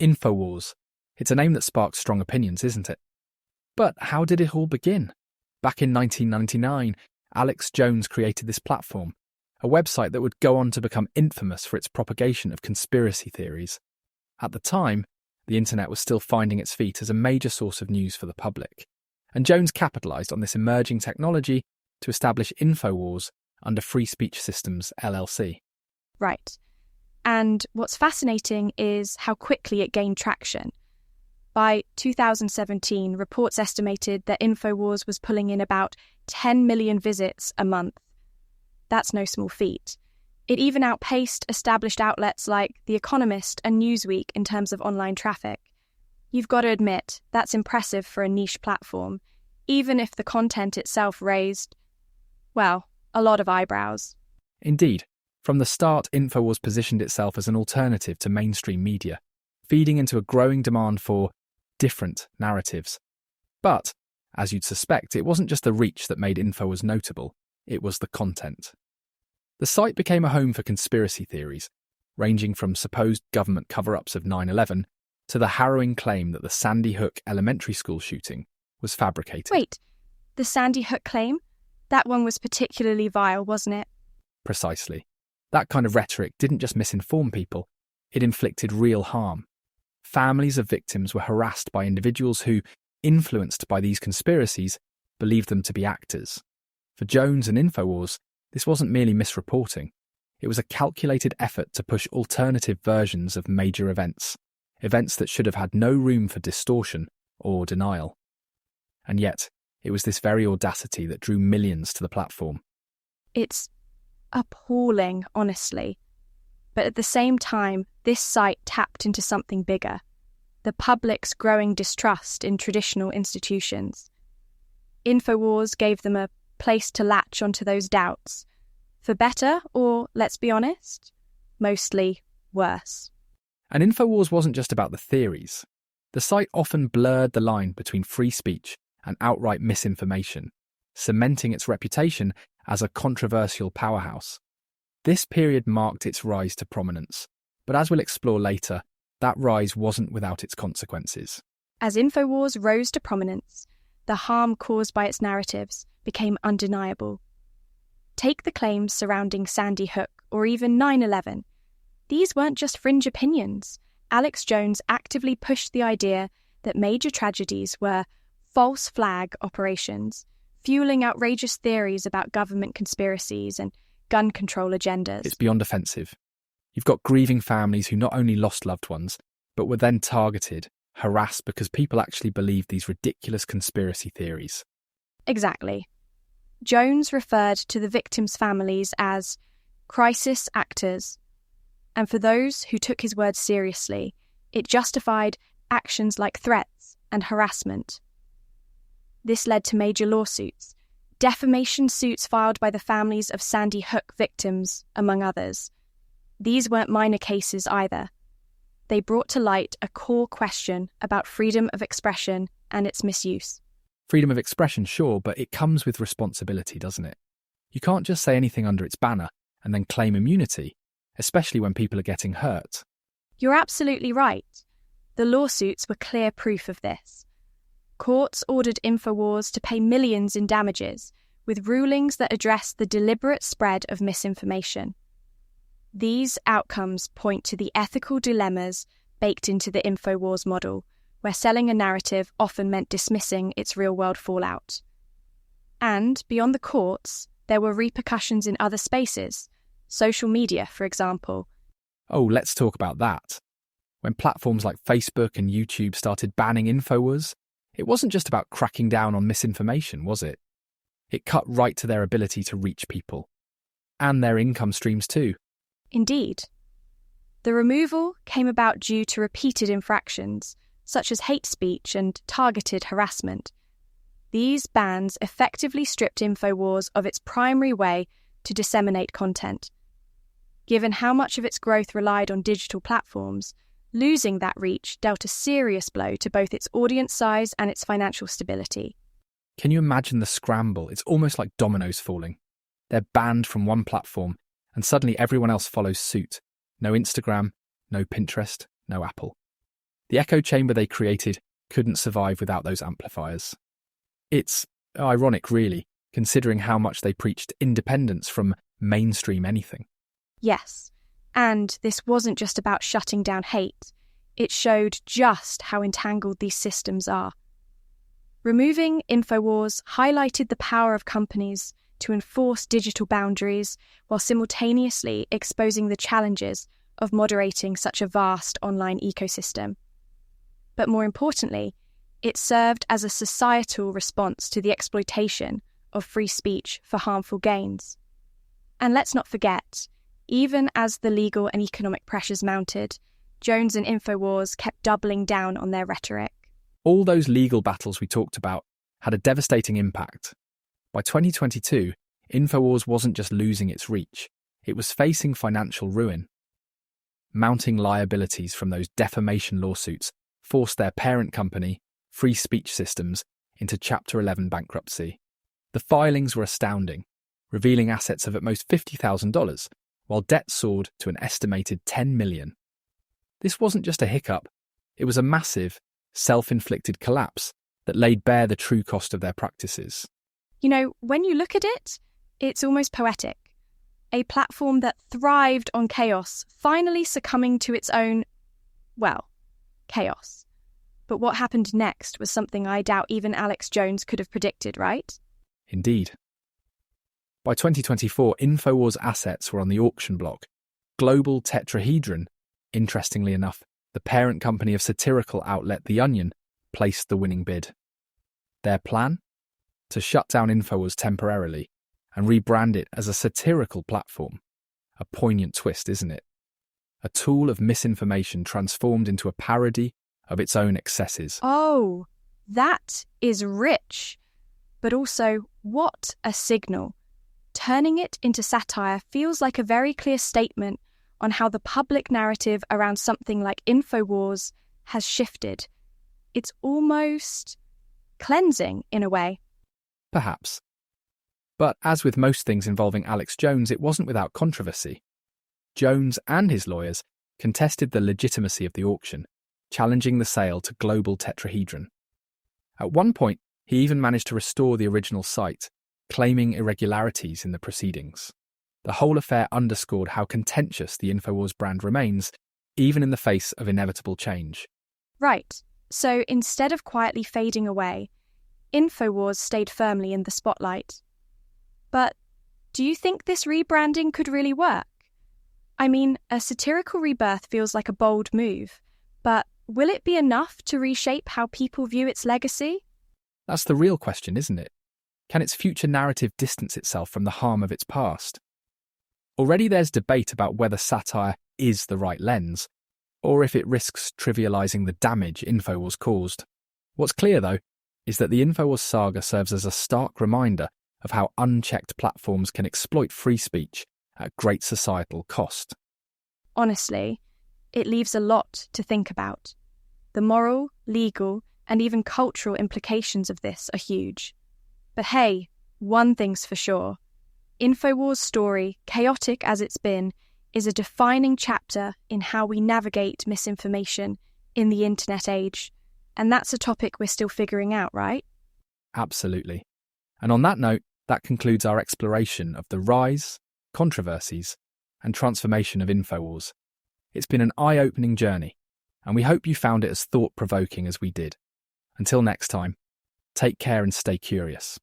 Infowars. It's a name that sparks strong opinions, isn't it? But how did it all begin? Back in 1999, Alex Jones created this platform, a website that would go on to become infamous for its propagation of conspiracy theories. At the time, the internet was still finding its feet as a major source of news for the public, and Jones capitalised on this emerging technology to establish Infowars under Free Speech Systems LLC. Right. And what's fascinating is how quickly it gained traction. By 2017, reports estimated that Infowars was pulling in about 10 million visits a month. That's no small feat. It even outpaced established outlets like The Economist and Newsweek in terms of online traffic. You've got to admit, that's impressive for a niche platform, even if the content itself raised, well, a lot of eyebrows. Indeed, from the start, Infowars positioned itself as an alternative to mainstream media, feeding into a growing demand for different narratives. But, as you'd suspect, it wasn't just the reach that made Infowars notable, it was the content. The site became a home for conspiracy theories, ranging from supposed government cover-ups of 9/11 to the harrowing claim that the Sandy Hook elementary school shooting was fabricated. Wait, the Sandy Hook claim? That one was particularly vile, wasn't it? Precisely. That kind of rhetoric didn't just misinform people, it inflicted real harm. Families of victims were harassed by individuals who, influenced by these conspiracies, believed them to be actors. For Jones and Infowars, this wasn't merely misreporting. It was a calculated effort to push alternative versions of major events that should have had no room for distortion or denial. And yet, it was this very audacity that drew millions to the platform. It's appalling, honestly. But at the same time, this site tapped into something bigger: the public's growing distrust in traditional institutions. Infowars gave them a place to latch onto those doubts, for better or, let's be honest, mostly worse. And Infowars wasn't just about the theories. The site often blurred the line between free speech and outright misinformation, cementing its reputation as a controversial powerhouse. This period marked its rise to prominence, but as we'll explore later, that rise wasn't without its consequences. As Infowars rose to prominence, the harm caused by its narratives became undeniable. Take the claims surrounding Sandy Hook or even 9/11. These weren't just fringe opinions. Alex Jones actively pushed the idea that major tragedies were false flag operations, fueling outrageous theories about government conspiracies and gun control agendas. It's beyond offensive. You've got grieving families who not only lost loved ones, but were then targeted, harassed because people actually believed these ridiculous conspiracy theories. Exactly. Jones referred to the victims' families as crisis actors, and for those who took his words seriously, it justified actions like threats and harassment. This led to major lawsuits, defamation suits filed by the families of Sandy Hook victims, among others. These weren't minor cases either. They brought to light a core question about freedom of expression and its misuse. Freedom of expression, sure, but it comes with responsibility, doesn't it? You can't just say anything under its banner and then claim immunity, especially when people are getting hurt. You're absolutely right. The lawsuits were clear proof of this. Courts ordered Infowars to pay millions in damages, with rulings that addressed the deliberate spread of misinformation. These outcomes point to the ethical dilemmas baked into the Infowars model, where selling a narrative often meant dismissing its real-world fallout. And, beyond the courts, there were repercussions in other spaces, social media, for example. Oh, let's talk about that. When platforms like Facebook and YouTube started banning Infowars, it wasn't just about cracking down on misinformation, was it? It cut right to their ability to reach people. And their income streams too. Indeed. The removal came about due to repeated infractions, such as hate speech and targeted harassment. These bans effectively stripped Infowars of its primary way to disseminate content. Given how much of its growth relied on digital platforms, losing that reach dealt a serious blow to both its audience size and its financial stability. Can you imagine the scramble? It's almost like dominoes falling. They're banned from one platform, and suddenly everyone else follows suit. No Instagram, no Pinterest, no Apple. The echo chamber they created couldn't survive without those amplifiers. It's ironic, really, considering how much they preached independence from mainstream anything. Yes, and this wasn't just about shutting down hate. It showed just how entangled these systems are. Removing Infowars highlighted the power of companies to enforce digital boundaries while simultaneously exposing the challenges of moderating such a vast online ecosystem. But more importantly, it served as a societal response to the exploitation of free speech for harmful gains. And let's not forget, even as the legal and economic pressures mounted, Jones and Infowars kept doubling down on their rhetoric. All those legal battles we talked about had a devastating impact. By 2022, Infowars wasn't just losing its reach, it was facing financial ruin. Mounting liabilities from those defamation lawsuits forced their parent company, Free Speech Systems, into Chapter 11 bankruptcy. The filings were astounding, revealing assets of at most $50,000, while debt soared to an estimated $10 million. This wasn't just a hiccup, it was a massive, self-inflicted collapse that laid bare the true cost of their practices. You know, when you look at it, it's almost poetic. A platform that thrived on chaos finally succumbing to its own, well, chaos. But what happened next was something I doubt even Alex Jones could have predicted, right? Indeed. By 2024, Infowars' assets were on the auction block. Global Tetrahedron, interestingly enough, the parent company of satirical outlet The Onion, placed the winning bid. Their plan? To shut down Infowars temporarily and rebrand it as a satirical platform. A poignant twist, isn't it? A tool of misinformation transformed into a parody of its own excesses. Oh, that is rich. But also, what a signal. Turning it into satire feels like a very clear statement on how the public narrative around something like Infowars has shifted. It's almost cleansing in a way. Perhaps. But as with most things involving Alex Jones, it wasn't without controversy. Jones and his lawyers contested the legitimacy of the auction, challenging the sale to Global Tetrahedron. At one point, he even managed to restore the original site, claiming irregularities in the proceedings. The whole affair underscored how contentious the Infowars brand remains, even in the face of inevitable change. Right, so instead of quietly fading away, Infowars stayed firmly in the spotlight. But do you think this rebranding could really work? I mean, a satirical rebirth feels like a bold move, but will it be enough to reshape how people view its legacy? That's the real question, isn't it? Can its future narrative distance itself from the harm of its past? Already there's debate about whether satire is the right lens, or if it risks trivialising the damage Infowars caused. What's clear, though, is that the Infowars saga serves as a stark reminder of how unchecked platforms can exploit free speech at great societal cost. Honestly, it leaves a lot to think about. The moral, legal, and even cultural implications of this are huge. But hey, one thing's for sure. Infowars' story, chaotic as it's been, is a defining chapter in how we navigate misinformation in the internet age. And that's a topic we're still figuring out, right? Absolutely. And on that note, that concludes our exploration of the rise, controversies, and transformation of Infowars. It's been an eye-opening journey, and we hope you found it as thought-provoking as we did. Until next time, take care and stay curious.